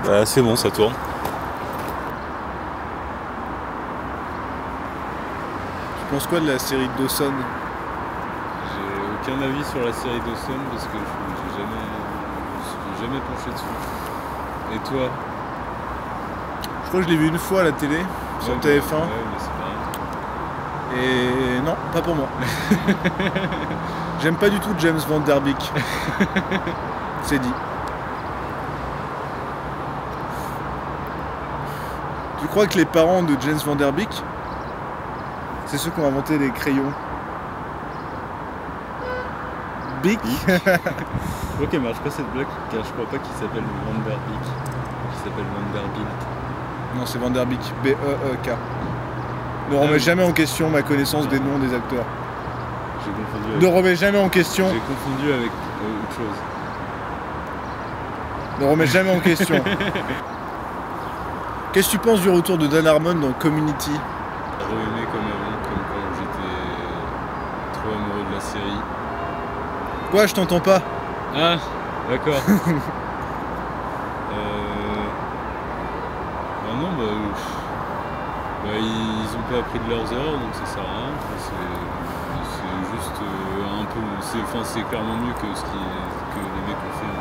Bah, c'est bon, ça tourne. Tu penses quoi de la série Dawson? J'ai aucun avis sur la série Dawson parce que je me suis jamais penché dessus. Et toi? Je crois que je l'ai vu une fois à la télé, sur TF1. Ouais, mais c'est pareil. Et non, pas pour moi. J'aime pas du tout James Van Der Beek. C'est dit. Tu crois que les parents de James Van Der Beek, c'est ceux qui ont inventé les crayons? Beek. Ok, marche pas cette blague car je crois pas qu'il s'appelle Van Der Beek. Il s'appelle Vanderbilt. Non, c'est Van Der Beek. B-E-E-K. Ne remets jamais en question ma connaissance des noms des acteurs. J'ai confondu avec... Ne remets jamais en question. J'ai confondu avec autre chose. Ne remets jamais en question. Qu'est-ce que tu penses du retour de Dan Harmon dans Community? Re-aimé comme avant, comme quand j'étais trop amoureux de la série. Quoi, je t'entends pas? Ah, d'accord. Non, ils ont pas appris de leurs erreurs, donc ça sert à rien. C'est juste un peu... C'est clairement mieux que que les mecs ont fait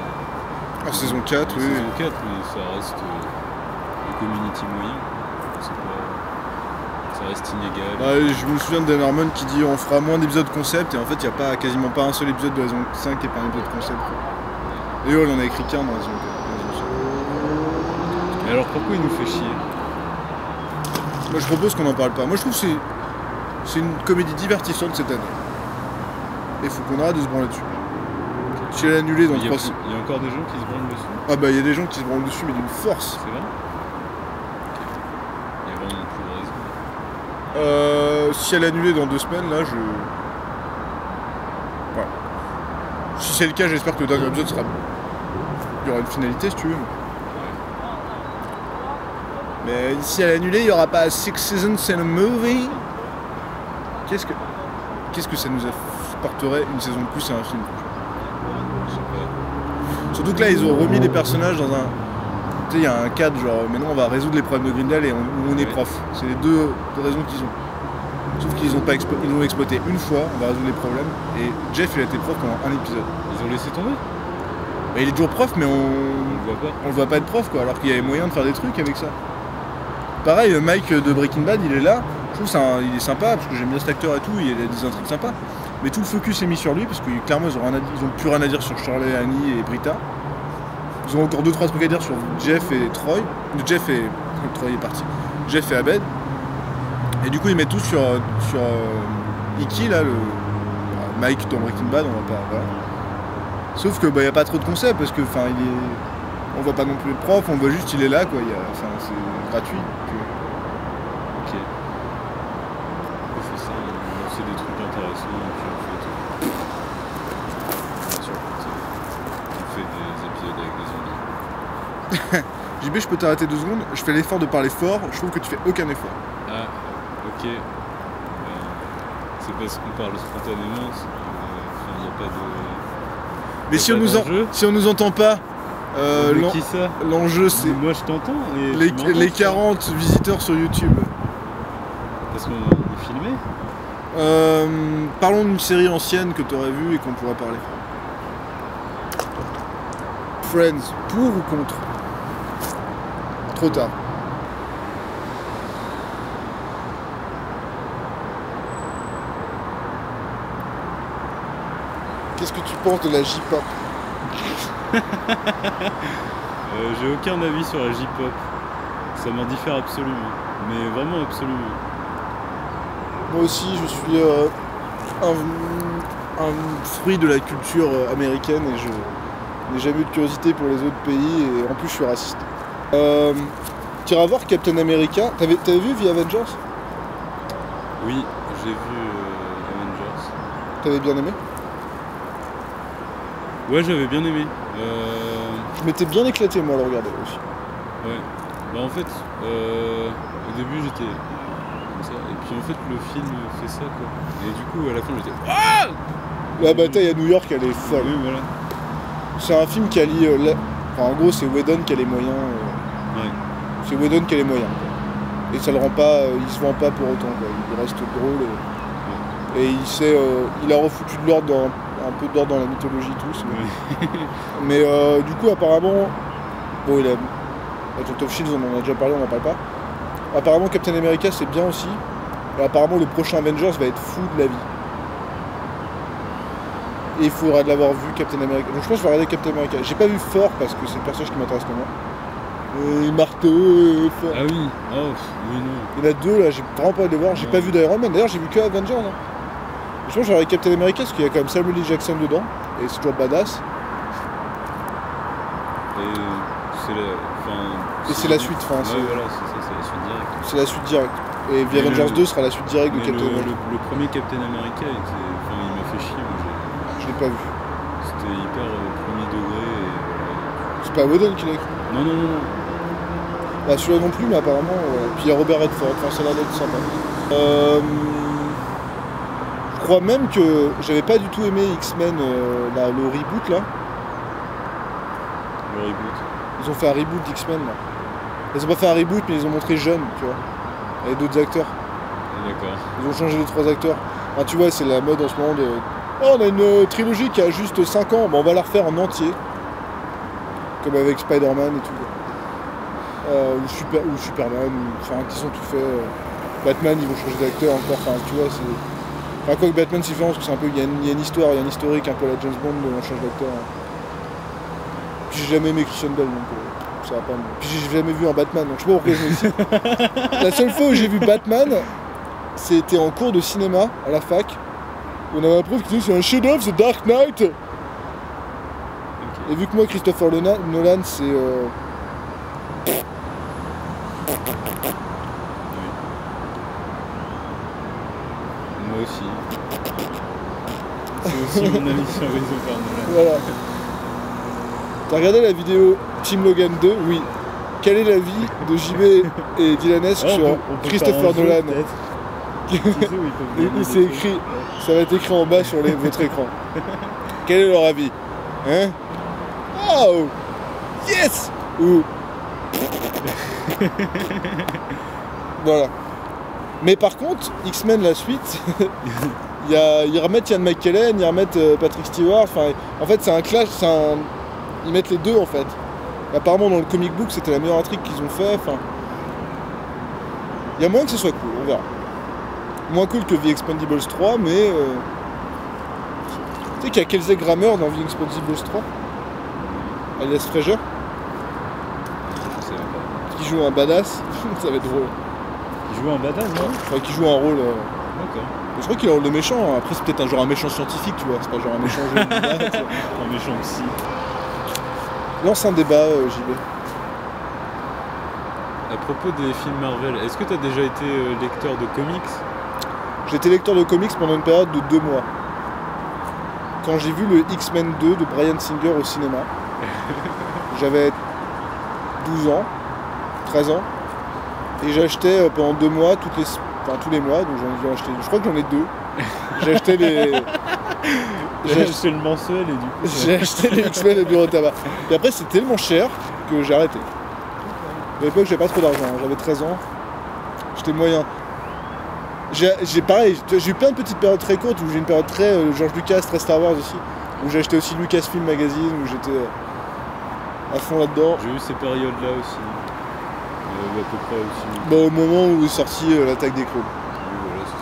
En saison 4, oui. Saison 4, mais ça reste le Community moyen. Ça reste inégal. Bah, je me souviens de Dan Harmon qui dit on fera moins d'épisodes concept, et en fait il n'y a pas, quasiment pas un seul épisode de la saison 5 qui est pas un épisode concept. Quoi. Et on en a écrit qu'un dans la saison 4. Mais alors pourquoi il nous fait chier? Moi je propose qu'on n'en parle pas. Moi je trouve que c'est une comédie divertissante cette année. Et il faut qu'on arrête de se branler dessus. Si elle est annulée dans 3 semaines. Il y a encore des gens qui se branlent dessus? Ah bah il y a des gens qui se branlent dessus mais d'une force. C'est vrai? Il y a vraiment plus de raison. Si elle est annulée dans 2 semaines, là je... Voilà. Si c'est le cas, j'espère que le dernier épisode sera... Il y aura une finalité si tu veux. Mais si elle est annulée, il n'y aura pas 6 seasons in a movie. Qu'est-ce que ça nous apporterait une saison de plus et un film? Je sais pas. Surtout que là, ils ont remis les personnages dans un... Tu sais, il y a un cadre, genre, maintenant on va résoudre les problèmes de Grindel et on est prof. C'est les deux raisons qu'ils ont. Sauf qu'ils ils l'ont exploité une fois, on va résoudre les problèmes. Et Jeff, il a été prof pendant un épisode. Ils ont laissé tomber? Bah, il est toujours prof, mais On le voit pas. on le voit pas être prof, quoi, alors qu'il y avait moyen de faire des trucs avec ça. Pareil, Mike de Breaking Bad, il est là. Je trouve il est sympa, parce que j'aime bien cet acteur et tout, il a des intrigues sympas. Mais tout le focus est mis sur lui, parce que clairement, ils ont plus rien à dire sur Shirley, Annie et Britta. Ils ont encore 2-3 trucs à dire sur Jeff et Troy. Troy est parti. Jeff et Abed. Et du coup, ils mettent tout sur Icky, là, Mike dans Breaking Bad, on va pas... Voilà. Sauf que y a pas trop de concept, parce que on voit pas non plus le prof, on voit juste il est là, quoi. C'est gratuit. Ok. On fait ça, on fait des trucs intéressants, et puis on fait tout. Bien sûr, on fait des épisodes avec des zombies. JB, je peux t'arrêter 2 secondes? Je fais l'effort de parler fort, je trouve que tu fais aucun effort. Ah, ok. C'est parce qu'on parle spontanément, il n'y a pas de... Mais si on nous entend pas, qui ça? l'enjeu c'est... Moi je t'entends. Les 40 visiteurs sur YouTube. Parce qu'on est filmé? Parlons d'une série ancienne que tu aurais vue et qu'on pourra parler. Friends, pour ou contre? Trop tard. Qu'est-ce que tu penses de la J-pop? J'ai aucun avis sur la J-pop. Ça m'indiffère absolument. Mais vraiment absolument. Moi aussi, je suis un fruit de la culture américaine et je n'ai jamais eu de curiosité pour les autres pays et en plus je suis raciste. Tu iras voir Captain America. T'avais vu The Avengers? Oui, j'ai vu Avengers. T'avais bien aimé? Ouais, j'avais bien aimé. Je m'étais bien éclaté moi à le regarder aussi. Ouais. Bah en fait, au début j'étais comme ça, et puis en fait le film fait ça quoi. Et du coup à la fin j'étais ah! La bataille à New York elle est folle. Oui, voilà. C'est un film qui allie... Enfin en gros c'est Whedon qui a les moyens Ouais. C'est Whedon qui a les moyens. Quoi. Et ça le rend pas, il se vend pas pour autant. Quoi. Il reste drôle et il sait, il a refoutu de l'ordre, un peu d'ordre dans la mythologie tous. Mais du coup apparemment, bon il a Agent of Shield, on en a déjà parlé, on n'en parle pas. Apparemment Captain America c'est bien aussi. Et apparemment le prochain Avengers va être fou de la vie. Et il faudra de l'avoir vu Captain America. Donc je pense que je vais regarder Captain America. J'ai pas vu Thor parce que c'est le personnage qui m'intéresse le moins. Marteau, Thor. Ah oui, oh, oui, non. Il y en a deux là, j'ai vraiment pas envie de les voir. J'ai pas vu d'Iron Man. D'ailleurs j'ai vu que Avengers. Hein. Je pense que je vais regarder Captain America parce qu'il y a quand même Samuel L. Jackson dedans. Et c'est toujours badass. Et c'est la, et c'est la suite. Ouais, voilà, c'est ça, c'est la suite directe. C'est la suite directe. Et The Avengers 2 sera la suite directe de mais Captain America. Le premier Captain America, il m'a fait chier. Je l'ai pas vu. C'était hyper premier degré. C'est pas Whedon qui l'a écrit. Non. Bah celui-là non plus, mais apparemment. Puis il y a Robert Redford, enfin ça a l'air d'être sympa. Je crois même que j'avais pas du tout aimé X-Men, le reboot là. Le reboot. Ils ont fait un reboot d'X-Men là. Ils ont pas fait un reboot, mais ils ont montré jeune, tu vois. Avec d'autres acteurs. D'accord. Ils ont changé les 3 acteurs. Enfin, tu vois, c'est la mode en ce moment de. Oh, on a une trilogie qui a juste 5 ans, bon, on va la refaire en entier. Comme avec Spider-Man et tout. Ou Superman, enfin, qui sont tout fait. Batman, ils vont changer d'acteur encore, enfin, tu vois, c'est. Enfin, quoi que Batman, c'est différent, parce que c'est un peu. Il y a une histoire, il y a un historique un peu à la James Bond, on change d'acteur. Hein. Puis j'ai jamais aimé Christian Bale, donc ça va pas. Puis j'ai jamais vu un Batman, donc je sais pas pourquoi je me dis. La seule fois où j'ai vu Batman, c'était en cours de cinéma à la fac. On avait un prof qui disait c'est un chef-d'œuvre, The Dark Knight. Okay. Et vu que moi, Christopher Nolan, c'est. Moi aussi. C'est aussi mon avis sur Christopher Nolan. Voilà. T'as regardé la vidéo Team Logan 2 ? Oui. Quel est l'avis de JB et Dylanesque sur on peut Christopher Nolan ? Il s'est écrit, ça va être écrit en bas sur votre écran. Quel est leur avis ? Hein ? Oh ! Yes ! Ou. Voilà. Mais par contre, X-Men la suite, ils remettent Ian McKellen, ils remettent Patrick Stewart. Enfin, en fait, c'est un clash, ils mettent les deux en fait. Apparemment, dans le comic book, c'était la meilleure intrigue qu'ils ont fait. Enfin, il y a moyen que ce soit cool, on verra. Moins cool que The Expendables 3, mais tu sais qu'il y a Kelsey Grammer dans The Expendables 3, alias Fraser, qui joue un badass. Ça va être drôle. Qui joue un badass, non ? Enfin, qui joue un rôle. D'accord. Je crois qu'il a un rôle de méchant. Hein. Après, c'est peut-être un genre un méchant scientifique, tu vois. C'est pas genre un méchant jeu. Un méchant psy. Lance un débat, JB. À propos des films Marvel, est-ce que tu as déjà été lecteur de comics ? J'étais lecteur de comics pendant une période de 2 mois. Quand j'ai vu le X-Men 2 de Bryan Singer au cinéma, j'avais 12 ans, 13 ans, et j'achetais pendant 2 mois, tous les mois, donc j'en ai acheté, je crois que j'en ai 2. J'ai acheté les... J'ai acheté le mensuel et du coup... J'ai acheté les X-Men et Bureau de Tabac. Et après c'était tellement cher que j'ai arrêté. À l'époque j'avais pas trop d'argent, j'avais 13 ans, j'étais moyen. Pareil, j'ai eu plein de petites périodes très courtes où j'ai une période très George Lucas, très Star Wars aussi, où j'ai acheté aussi Lucasfilm Magazine, où j'étais à fond là-dedans. J'ai eu ces périodes-là aussi, à peu près aussi. Bah, au moment où est sorti l'attaque des clones. Oui, voilà, c'est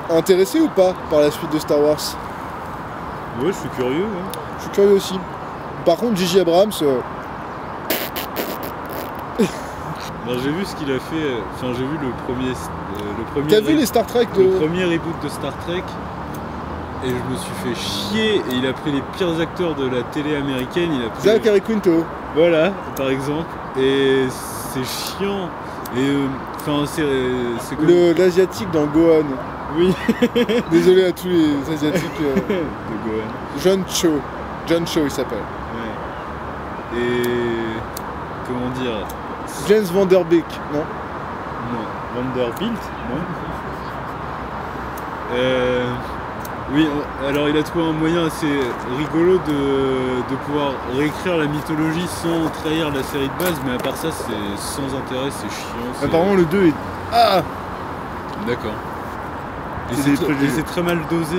ça. Intéressé ou pas par la suite de Star Wars ? Ouais, je suis curieux. Ouais. Je suis curieux aussi. Par contre, J.J. Abrams... Ben, j'ai vu ce qu'il a fait, enfin j'ai vu le premier T'as vu les Star Trek le premier reboot de Star Trek et je me suis fait chier et il a pris les pires acteurs de la télé américaine, il a pris Zachary Quinto. Voilà, par exemple, et c'est chiant et enfin c'est comme... L'asiatique dans Gohan. Oui. Désolé à tous les asiatiques. De Gohan. John Cho il s'appelle. Ouais. Et comment dire, James Vanderbeek, non ? non, Vanderbilt, non. Oui, alors il a trouvé un moyen assez rigolo de pouvoir réécrire la mythologie sans trahir la série de base, mais à part ça, c'est sans intérêt, c'est chiant. Apparemment, le 2 est. Ah. D'accord. Et C'est des c'est préjugés. très mal dosé.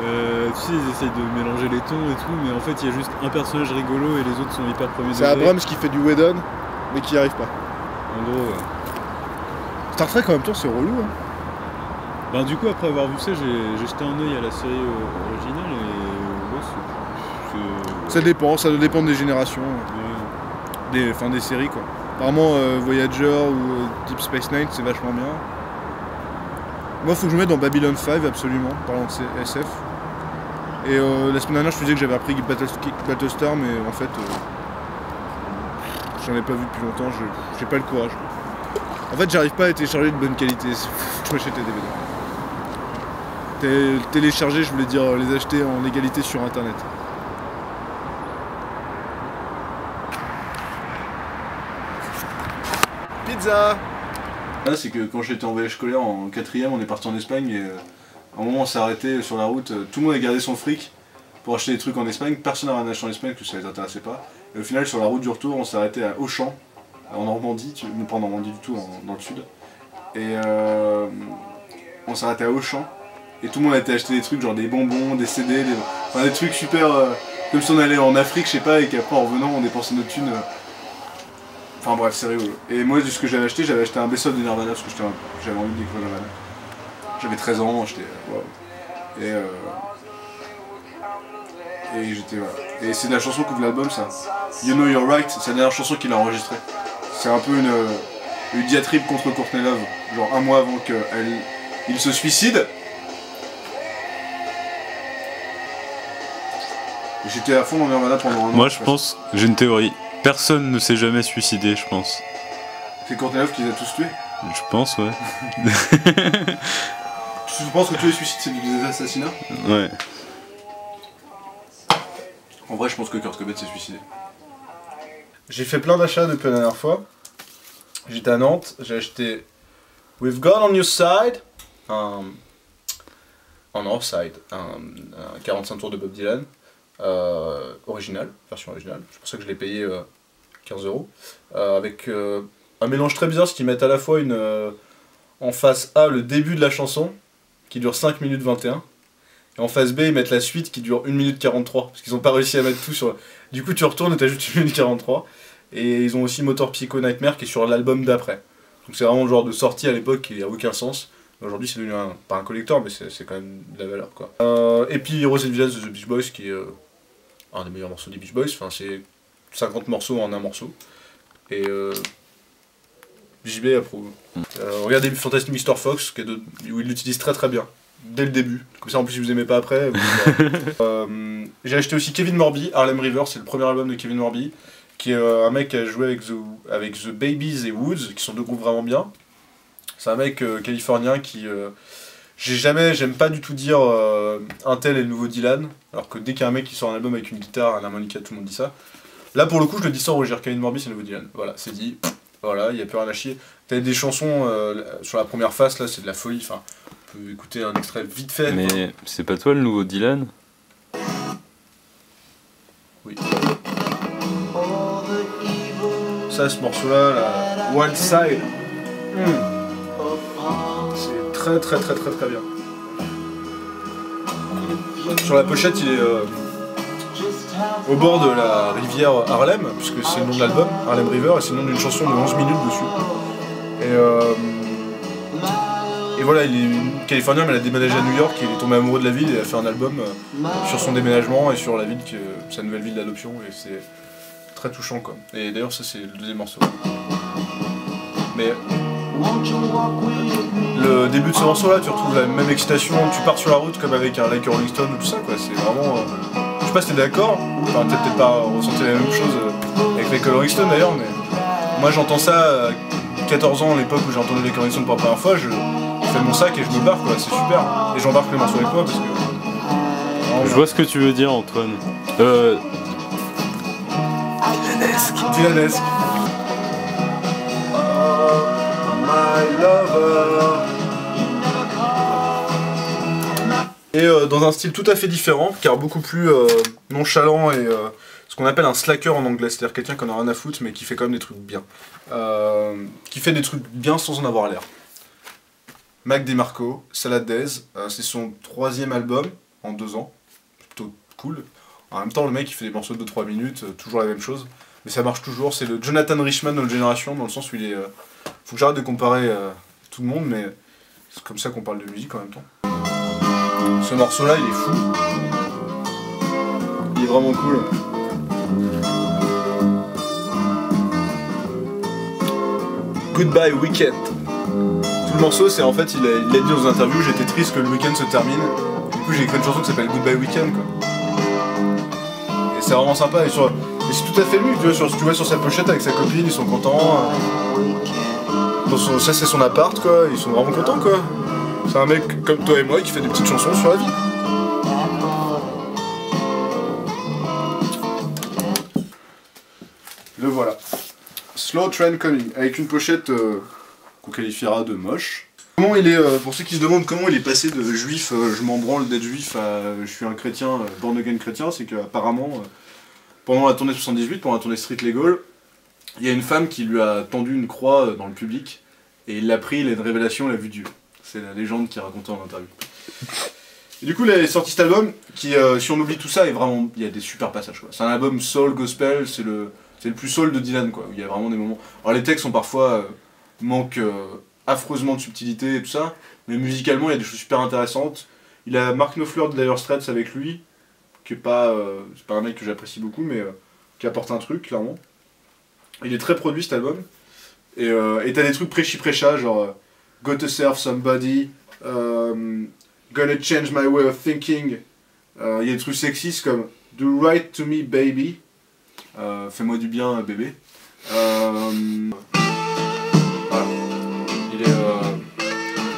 Tu sais, ils essayent de mélanger les tons et tout, mais en fait, il y a juste un personnage rigolo et les autres sont hyper premier C'est degré. Abrams qui fait du Whedon, mais qui n'y arrive pas. En gros, Star Trek en même temps, c'est relou. Hein. ben, du coup, après avoir vu ça, j'ai jeté un œil à la série originale et ouais, Ça dépend, ça doit dépendre des générations, ouais. des séries quoi. Apparemment, Voyager ou Deep Space Nine, c'est vachement bien. Moi, faut que je me mette dans Babylon 5, absolument, parlant de SF. Et la semaine dernière, je te disais que j'avais repris Battlestar, mais en fait, j'en ai pas vu depuis longtemps, j'ai pas le courage. En fait, j'arrive pas à télécharger de bonne qualité, faut que je m'achète les DVD. Télécharger, je voulais dire les acheter en légalité sur internet. Pizza! Là, c'est que quand j'étais en voyage scolaire en 4ème, on est parti en Espagne et à un moment on s'est arrêté sur la route, tout le monde a gardé son fric pour acheter des trucs en Espagne, personne n'a rien acheté en Espagne parce que ça les intéressait pas. Et au final, sur la route du retour, on s'est arrêté à Auchan, en Normandie, pas en Normandie du tout, dans le sud. Et on s'est arrêté à Auchan et tout le monde a été acheter des trucs genre des bonbons, des CD, des trucs super. Comme si on allait en Afrique, je sais pas, et qu'après en revenant on dépensait notre thune. Enfin bref, c'est rigolo. Et moi, de ce que j'avais acheté un best-of de Nirvana parce que j'avais envie de découvrir Nirvana. J'avais 13 ans, j'étais. Waouh. Et j'étais. Voilà. Et c'est la chanson qui ouvre l'album, ça. You Know You're Right, c'est la dernière chanson qu'il a enregistrée. C'est un peu une diatribe contre Courtney Love, genre un mois avant qu'il se suicide. J'étais à fond dans Nirvana pendant un an. Moi, je pense, j'ai une théorie. Personne ne s'est jamais suicidé, je pense. C'est Courtney Love qui les a tous tués. Je pense, ouais. Tu penses que tous les suicides c'est des assassinats? Ouais. En vrai, je pense que Kurt Cobain s'est suicidé. J'ai fait plein d'achats depuis la dernière fois. J'étais à Nantes, j'ai acheté We've Gone on Your Side, en Offside, un 45 tours de Bob Dylan, original, version originale. C'est pour ça que je l'ai payé 15 €. Avec un mélange très bizarre, ce qu'ils mettent à la fois en face A le début de la chanson, qui dure 5 minutes 21. Et en face B, ils mettent la suite qui dure 1 minute 43, parce qu'ils n'ont pas réussi à mettre tout sur... Du coup, tu retournes et t'ajoutes 1 minute 43. Et ils ont aussi Motor Psycho Nightmare qui est sur l'album d'après. Donc c'est vraiment le genre de sortie à l'époque qui n'a aucun sens. Aujourd'hui, c'est devenu pas un collector, mais c'est quand même de la valeur, quoi. Et puis Rose and Villains de The Beach Boys, qui est un des meilleurs morceaux des Beach Boys. Enfin, c'est 50 morceaux en un morceau. Et JB approuve. Regardez Fantastic Mr. Fox, où il l'utilise très très bien. Dès le début, comme ça en plus si vous aimez pas après. J'ai acheté aussi Kevin Morby, Harlem River, c'est le premier album de Kevin Morby, qui est un mec qui a joué avec The Babies et Woods, qui sont deux groupes vraiment bien. C'est un mec californien qui... j'aime pas du tout dire un tel est le nouveau Dylan, alors que dès qu'il y a un mec qui sort un album avec une guitare, un harmonica, tout le monde dit ça. Là pour le coup je le dis sans rougir, Kevin Morby c'est le nouveau Dylan, voilà, c'est dit, voilà, il n'y a plus rien à chier. T'as des chansons sur la première face là, c'est de la folie, enfin... On peut écouter un extrait vite fait. Mais c'est pas toi le nouveau Dylan? Oui. Ça, ce morceau-là, la Wild Side, c'est très très très très très bien. Sur la pochette, il est au bord de la rivière Harlem, puisque c'est le nom de l'album, Harlem River, et c'est le nom d'une chanson de 11 minutes dessus. Et voilà, il est californien, mais il a déménagé à New York, il est tombé amoureux de la ville et il a fait un album sur son déménagement et sur la ville, sa nouvelle ville d'adoption, et c'est très touchant quoi. Et d'ailleurs ça c'est le deuxième morceau. Mais le début de ce morceau là, tu retrouves la même excitation, tu pars sur la route comme avec un Like Rolling Stone ou tout ça quoi, c'est vraiment... je sais pas si t'es d'accord, enfin t'as peut-être pas ressenti la même chose avec Like Rolling Stone d'ailleurs, mais moi j'entends ça à 14 ans, à l'époque où j'ai entendu Like Rolling Stone pour la première fois, je fais mon sac et je me barre quoi, c'est super. Et j'embarque les morceaux avec moi parce que... Je vois ce que tu veux dire Antoine. Dylanesque. My lover. Et dans un style tout à fait différent, car beaucoup plus nonchalant et ce qu'on appelle un slacker en anglais, c'est-à-dire quelqu'un qui en a rien à foutre mais qui fait quand même des trucs bien. Qui fait des trucs bien sans en avoir l'air. Mac DeMarco, Salad Days, c'est son 3e album en 2 ans, plutôt cool. En même temps le mec il fait des morceaux de 2-3 minutes, toujours la même chose, mais ça marche toujours, c'est le Jonathan Richman de notre génération, dans le sens où il est... faut que j'arrête de comparer tout le monde, mais c'est comme ça qu'on parle de musique en même temps. Ce morceau là il est fou, il est vraiment cool. Goodbye Weekend. Tout le morceau c'est en fait, il a dit dans une interview, j'étais triste que le week-end se termine. Du coup j'ai écrit une chanson qui s'appelle Goodbye Weekend quoi. Et c'est vraiment sympa et c'est tout à fait lui, tu vois sur sa pochette avec sa copine, ils sont contents. Ça c'est son appart quoi, ils sont vraiment contents quoi. C'est un mec comme toi et moi qui fait des petites chansons sur la vie. Le voilà. Slow Train Coming, avec une pochette qu'on qualifiera de moche. Comment il est, pour ceux qui se demandent comment il est passé de juif, je m'en branle d'être juif, à je suis un chrétien, born again chrétien, c'est qu'apparemment, pendant la tournée 78, pendant la tournée Street Legal, il y a une femme qui lui a tendu une croix dans le public, et il l'a pris, il a une révélation, il a vu Dieu. C'est la légende qui est racontée en interview. Et du coup, il a sorti cet album qui, si on oublie tout ça, est vraiment, il y a des super passages quoi. C'est un album soul, gospel, c'est le plus soul de Dylan quoi, où il y a vraiment des moments... Alors les textes sont parfois manquent affreusement de subtilité et tout ça, mais musicalement il y a des choses super intéressantes. Il a Mark Knopfler de Dire Straits avec lui, qui est pas, c'est pas un mec que j'apprécie beaucoup, mais qui apporte un truc clairement. Il est très produit cet album, et t'as des trucs prêchi-prêcha, genre Go to Serve Somebody, Gonna Change My Way of Thinking, il y a des trucs sexistes comme Do Right to Me Baby, fais-moi du bien bébé. Voilà. Il est...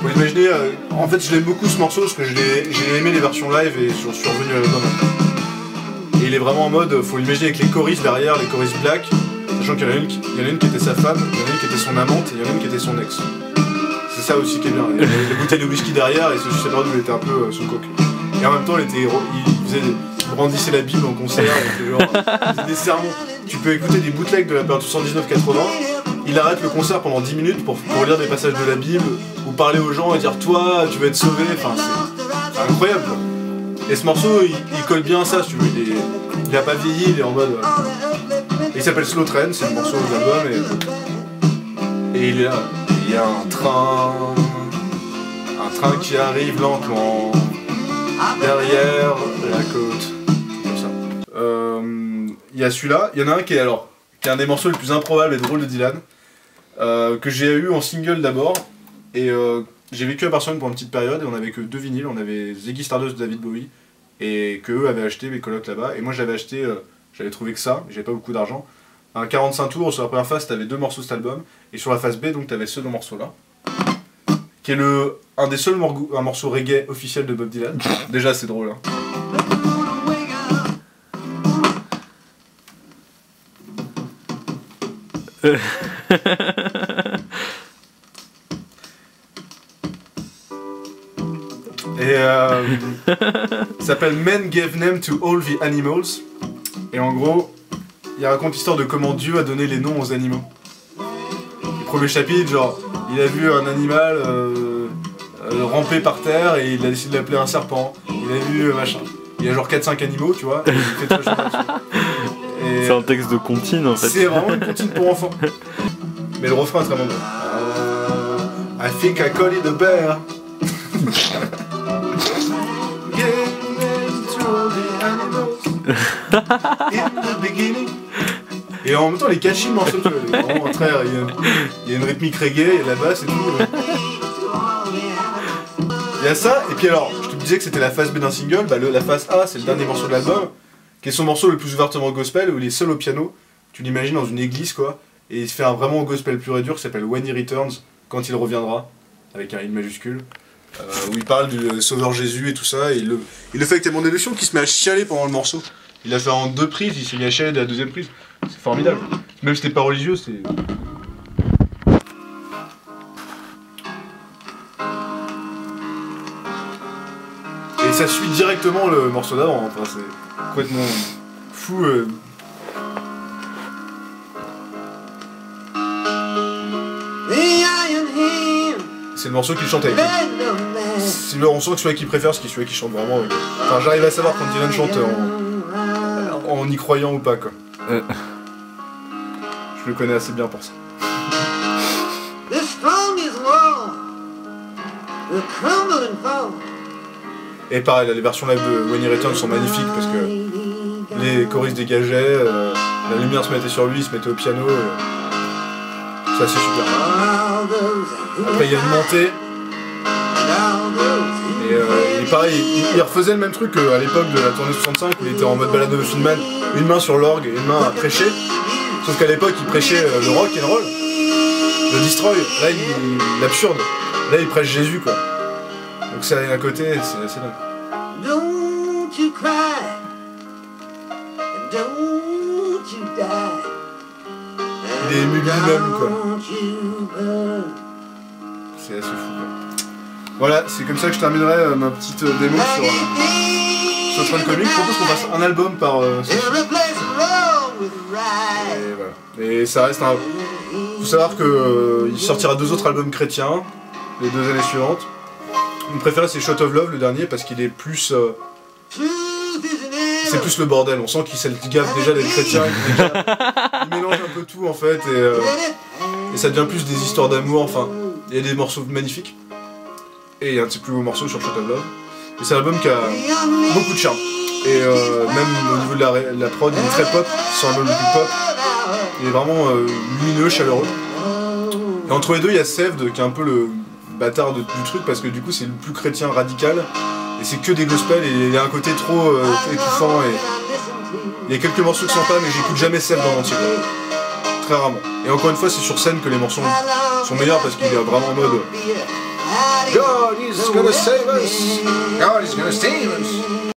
Faut imaginer, en fait je l'aime beaucoup ce morceau parce que j'ai aimé les versions live et je suis revenu à l'album. Et il est vraiment en mode, faut l'imaginer avec les choristes derrière, les choristes black, sachant qu'il y en a une qui était sa femme, il y en a une qui était son amante et il y en a une qui était son ex. C'est ça aussi qui est bien, il y a des bouteilles de whisky derrière et je sais pas d'où il était un peu sous coke. Et en même temps il brandissait la Bible en concert, il faisait des sermons. Tu peux écouter des bootlegs de la période 79-80, il arrête le concert pendant 10 minutes pour lire des passages de la Bible, ou parler aux gens et dire toi tu vas être sauvé, enfin c'est incroyable. Et ce morceau il colle bien à ça si tu veux, il a pas vieilli, il est en mode... Il s'appelle Slow Train, c'est le morceau de l'album et il est là. Il y a un train qui arrive lentement derrière la côte, comme ça. Il y a celui-là, il y en a un qui est un des morceaux les plus improbables et drôles de Dylan, que j'ai eu en single d'abord, et j'ai vécu à Barcelone pour une petite période, et on avait que 2 vinyles, on avait Ziggy Stardust de David Bowie, et que eux avaient acheté, mes colocs là-bas, et moi j'avais acheté, j'avais trouvé que ça, j'avais pas beaucoup d'argent, un 45 tours, sur la première face t'avais 2 morceaux de cet album, et sur la face B donc t'avais ce 2 morceaux là, qui est un des seuls morceaux reggae officiel de Bob Dylan. Déjà c'est drôle hein. Et ça s'appelle Men Gave Name to All the Animals. Et en gros, il raconte l'histoire de comment Dieu a donné les noms aux animaux. Le premier chapitre, genre, il a vu un animal ramper par terre et il a décidé de l'appeler un serpent. Il a vu machin. Il y a genre 4-5 animaux, tu vois. Et il fait tout c'est un texte de comptine en fait. C'est vraiment une comptine pour enfants. Mais le refrain est très bon. I think I call it a bear. Et en même temps, les catchy le morceau, tu vois, vraiment très, il y a une rythmique reggae, il y a la basse et tout. Il y a ça, et puis alors, je te disais que c'était la phase B d'un single, bah la phase A, c'est le dernier morceau de l'album, qui est son morceau le plus ouvertement gospel, où il est seul au piano, tu l'imagines dans une église quoi, et il se fait un vraiment gospel pur et dur qui s'appelle When He Returns, quand il reviendra, avec un I majuscule. Où il parle du sauveur Jésus et tout ça, et il le fait avec tellement d'émotion qu'il se met à chialer pendant le morceau. Il a fait en 2 prises, il s'est mis à chialer dès la 2e prise. C'est formidable. Même si t'es pas religieux, c'est... Et ça suit directement le morceau d'avant, enfin, c'est complètement fou. C'est le morceau qu'il chante avec lui. On sent que celui qu'il préfère, c'est celui qui chante vraiment avec lui. Enfin, j'arrive à savoir quand Dylan chante en y croyant ou pas, quoi. Je le connais assez bien pour ça. Et pareil, les versions live de When He Returns sont magnifiques parce que les choristes dégageaient, la lumière se mettait sur lui, il se mettait au piano. C'est assez super. Après, il y a une montée. Et pareil, il refaisait le même truc qu'à l'époque de la tournée 65 où il était en mode balade de Muffin, une main sur l'orgue et une main à prêcher. Sauf qu'à l'époque, il prêchait le rock and roll, le destroy. Là, l'absurde. Là, il prêche Jésus, quoi. Donc ça à côté, c'est assez dingue. Don't you cry, and don't you die. Il est ému lui-même, quoi. C'est assez fou, quoi. Voilà, c'est comme ça que je terminerai ma petite démo sur Train Comics. Je propose qu'on fasse un album par session. Et voilà. Et ça reste un... Faut savoir qu'il sortira 2 autres albums chrétiens les 2 années suivantes. Mon préféré c'est Shot of Love, le dernier, parce qu'il est plus... c'est plus le bordel, on sent qu'il gaffe déjà d'être chrétien, il mélange un peu tout en fait, et ça devient plus des histoires d'amour, enfin, il y a des morceaux magnifiques, et il y a un de ses plus beaux morceaux sur Shot of Love, et c'est un album qui a beaucoup de charme, et même au niveau de la prod, il est très pop, c'est un album plus pop, il est vraiment lumineux, chaleureux, et entre les deux il y a Saved, qui est un peu le bâtard du truc, parce que du coup c'est le plus chrétien radical, et c'est que des gospels, et il y a un côté trop étouffant, et il y a quelques morceaux qui sont pas, mais j'écoute jamais Saved dans l'entier, très rarement. Et encore une fois, c'est sur scène que les morceaux sont meilleurs, parce qu'il est vraiment en mode God is gonna save us, God is gonna save us.